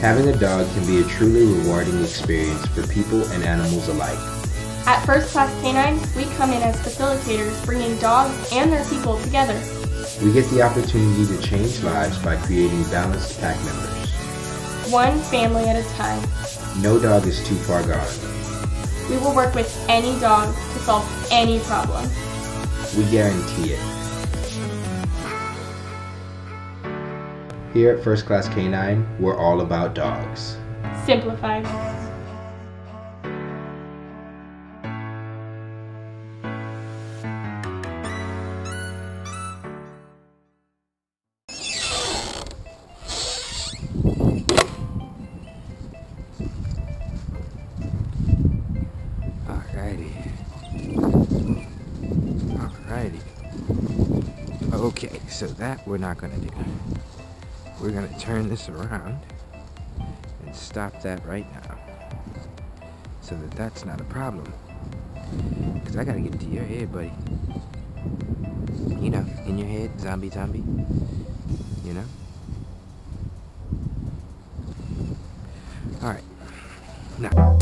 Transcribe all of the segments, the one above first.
Having a dog can be a truly rewarding experience for people and animals alike. At First Class Canines, we come in as facilitators, bringing dogs and their people together. We get the opportunity to change lives by creating balanced pack members. One family at a time. No dog is too far gone. We will work with any dog to solve any problem. We guarantee it. Here at First Class Canine, we're all about dogs. Simplified. Alrighty. Okay, so that we're not gonna do. We're gonna turn this around and stop that right now, so that that's not a problem. Cause I gotta get to your head, buddy. You know, in your head, zombie. You know. All right. Now.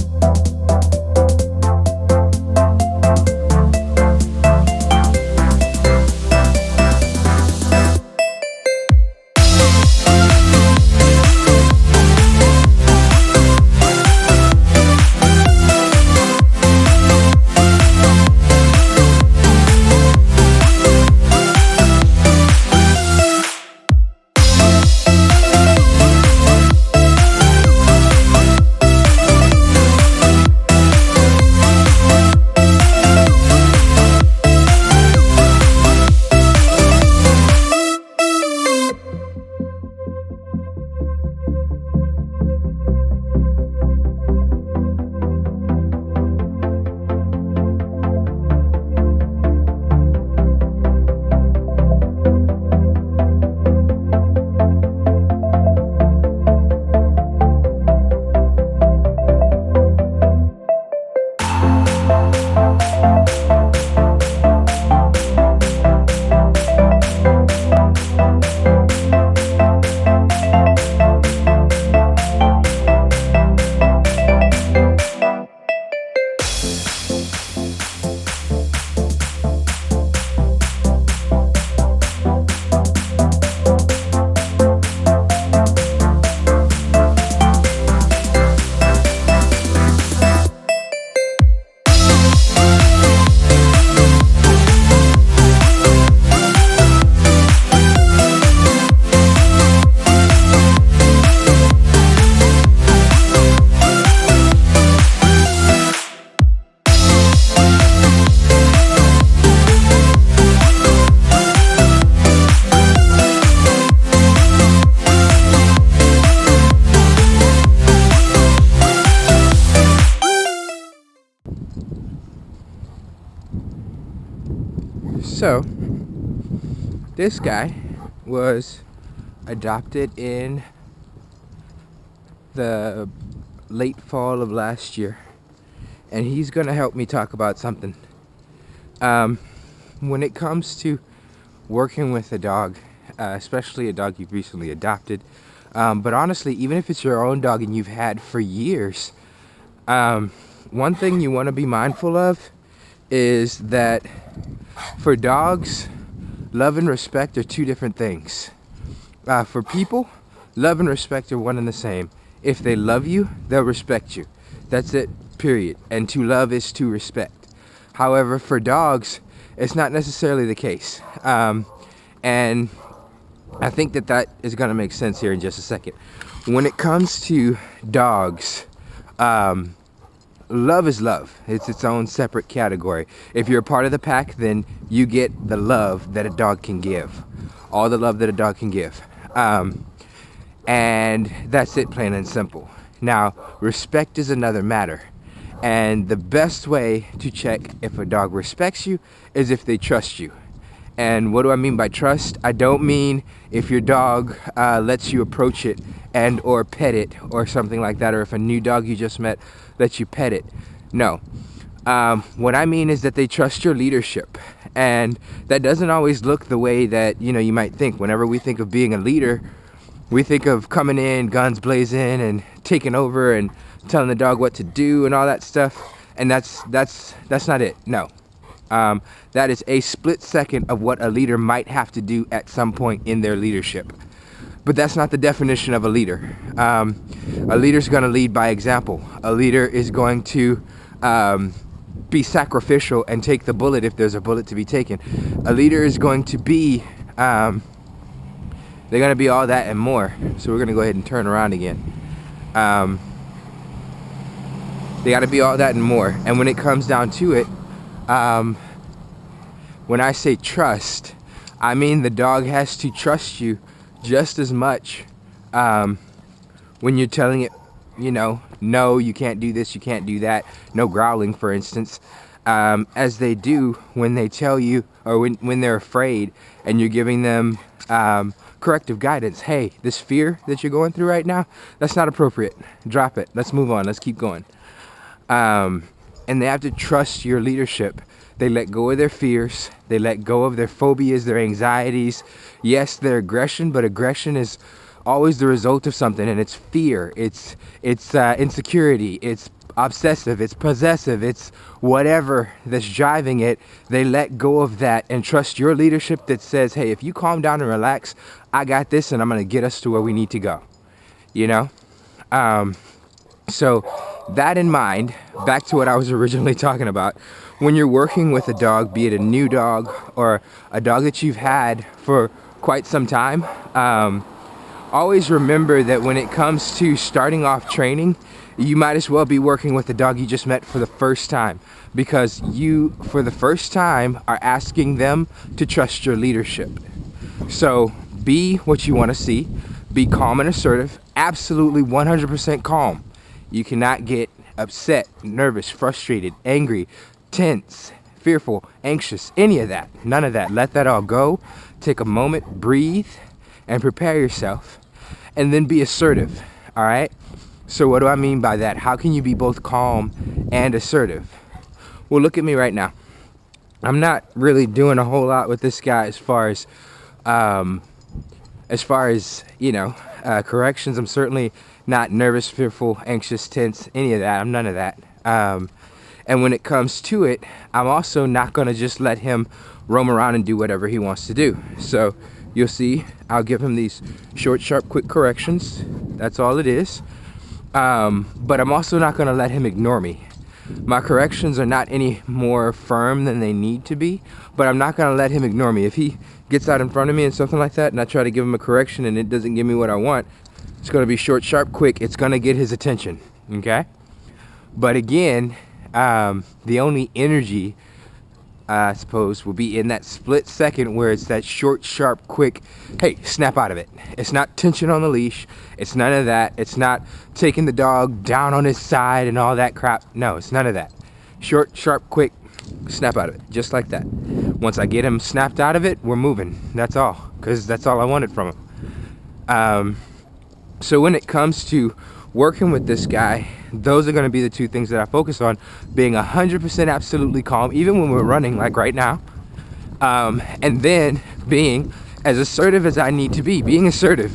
So, this guy was adopted in the late fall of last year, and he's gonna help me talk about something. When it comes to working with a dog, especially a dog you've recently adopted, but honestly, even if it's your own dog and you've had for years, one thing you want to be mindful of is that for dogs, love and respect are two different things. For people, love and respect are one and the same. If they love you, they'll respect you. That's it, period. And to love is to respect. However, for dogs, it's not necessarily the case. And I think that is going to make sense here in just a second. When it comes to dogs, love is love. It's its own separate category. If you're a part of the pack, then you get the love that a dog can give. All the love that a dog can give. And that's it, plain and simple. Now, respect is another matter. And the best way to check if a dog respects you is if they trust you. And what do I mean by trust? I don't mean if your dog lets you approach it and or pet it or something like that, or if a new dog you just met lets you pet it. No. What I mean is that they trust your leadership. And that doesn't always look the way that, you might think. Whenever we think of being a leader, we think of coming in, guns blazing, and taking over and telling the dog what to do and all that stuff. And that's not it. No. That is a split second of what a leader might have to do at some point in their leadership. But that's not the definition of a leader. A leader's going to lead by example. A leader is going to be sacrificial and take the bullet if there's a bullet to be taken. A leader is going to be, they're going to be all that and more. So we're going to go ahead and turn around again. They got to be all that and more. And when it comes down to it, when I say trust, I mean the dog has to trust you just as much when you're telling it, you know, no, you can't do this, you can't do that, no growling, for instance, as they do when they tell you, or when they're afraid and you're giving them corrective guidance. Hey, this fear that you're going through right now, that's not appropriate. Drop it. Let's move on. Let's keep going. And they have to trust your leadership. They let go of their fears. They let go of their phobias, their anxieties. Yes, their aggression, but aggression is always the result of something, and it's fear. It's insecurity. It's obsessive. It's possessive. It's whatever that's driving it. They let go of that and trust your leadership that says, hey, if you calm down and relax, I got this, and I'm going to get us to where we need to go. You know? So that in mind, back to what I was originally talking about, when you're working with a dog, be it a new dog or a dog that you've had for quite some time, always remember that when it comes to starting off training, you might as well be working with a dog you just met for the first time, because you, for the first time, are asking them to trust your leadership. So be what you want to see, be calm and assertive, absolutely 100% calm. You cannot get upset, nervous, frustrated, angry, tense, fearful, anxious, any of that. None of that. Let that all go. Take a moment, breathe, and prepare yourself. And then be assertive. All right? So what do I mean by that? How can you be both calm and assertive? Well, look at me right now. I'm not really doing a whole lot with this guy as far as you know, corrections. I'm certainly not nervous, fearful, anxious, tense, any of that. I'm none of that. And when it comes to it, I'm also not going to just let him roam around and do whatever he wants to do. So you'll see, I'll give him these short, sharp, quick corrections. That's all it is. But I'm also not going to let him ignore me. My corrections are not any more firm than they need to be, but I'm not going to let him ignore me. If he gets out in front of me and something like that, and I try to give him a correction and it doesn't give me what I want, it's going to be short, sharp, quick. It's going to get his attention, okay? But again, the only energy, I suppose, will be in that split second where it's that short, sharp, quick, hey, snap out of it. It's not tension on the leash. It's none of that. It's not taking the dog down on his side and all that crap. No, it's none of that. Short, sharp, quick, snap out of it, just like that. Once I get him snapped out of it, we're moving. That's all, because that's all I wanted from him. So when it comes to working with this guy, those are going to be the two things that I focus on. Being 100% absolutely calm, even when we're running, like right now. And then being as assertive as I need to be. Being assertive.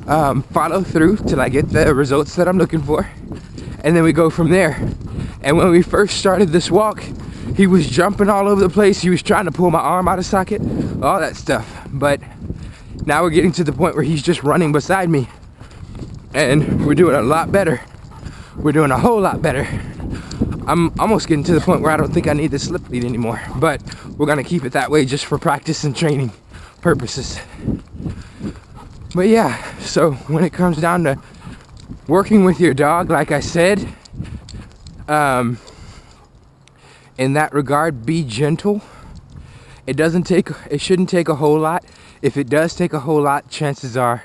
Follow through till I get the results that I'm looking for. And then we go from there. And when we first started this walk, he was jumping all over the place. He was trying to pull my arm out of socket. All that stuff. But now we're getting to the point where he's just running beside me. And we're doing a lot better. We're doing a whole lot better. I'm almost getting to the point where I don't think I need the slip lead anymore. But we're going to keep it that way just for practice and training purposes. But yeah, so when it comes down to working with your dog, like I said, in that regard, be gentle. It shouldn't take a whole lot. If it does take a whole lot, chances are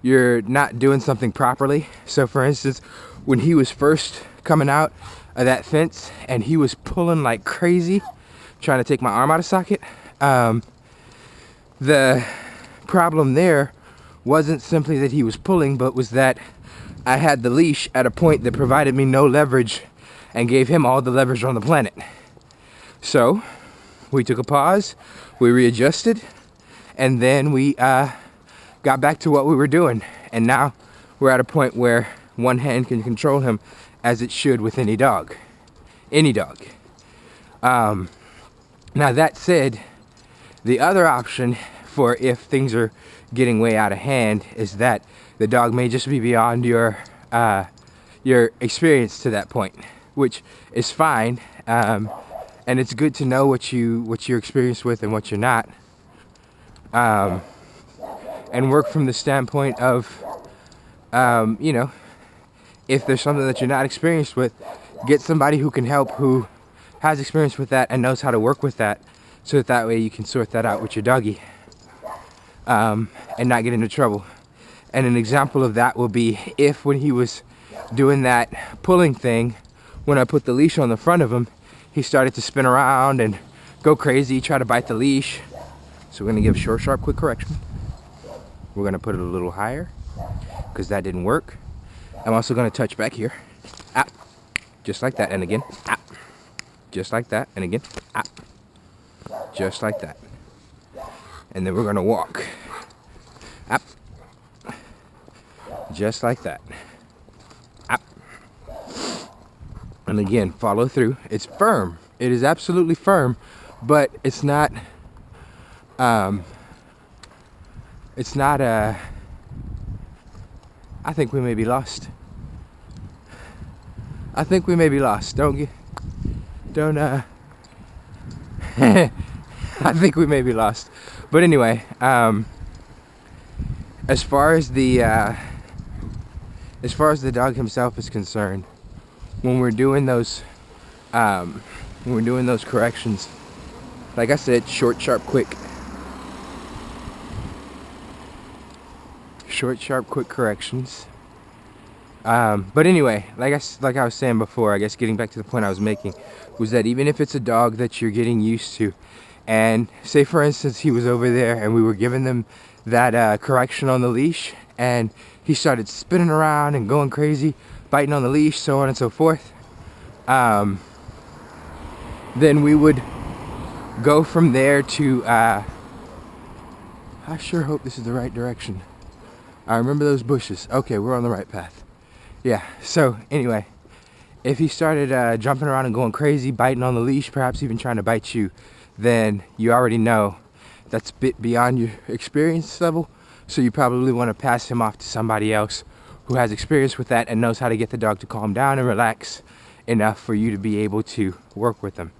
you're not doing something properly. So for instance, when he was first coming out of that fence and he was pulling like crazy, trying to take my arm out of socket, the problem there wasn't simply that he was pulling, but was that I had the leash at a point that provided me no leverage and gave him all the leverage on the planet. So we took a pause, we readjusted, and then we got back to what we were doing. And now we're at a point where one hand can control him as it should with any dog. Any dog. Now that said, the other option for if things are getting way out of hand is that the dog may just be beyond your experience to that point, which is fine. And it's good to know what you're experienced with and what you're not. And work from the standpoint of, you know, if there's something that you're not experienced with, get somebody who can help, who has experience with that and knows how to work with that, so that way you can sort that out with your doggy, and not get into trouble. And an example of that will be if when he was doing that pulling thing, when I put the leash on the front of him, he started to spin around and go crazy, try to bite the leash. So we're gonna give short, sharp, quick correction. We're gonna put it a little higher because that didn't work. I'm also gonna touch back here, just like that, and again, just like that, and again, just like that. And then we're gonna walk, just like that, and again, follow through. It's firm. It is absolutely firm, but it's not. It's not I think we may be lost. I think we may be lost. I think we may be lost. But anyway, as far as the dog himself is concerned, when we're doing those corrections, like I said, short, sharp, quick. Short, sharp, quick corrections. But anyway, like I was saying before, I guess getting back to the point I was making, was that even if it's a dog that you're getting used to, and say for instance he was over there and we were giving them that correction on the leash, and he started spinning around and going crazy, biting on the leash, so on and so forth, then we would go from there to, I sure hope this is the right direction. I remember those bushes. Okay, we're on the right path. Yeah, so anyway, if he started jumping around and going crazy, biting on the leash, perhaps even trying to bite you, then you already know that's a bit beyond your experience level, so you probably want to pass him off to somebody else who has experience with that and knows how to get the dog to calm down and relax enough for you to be able to work with them.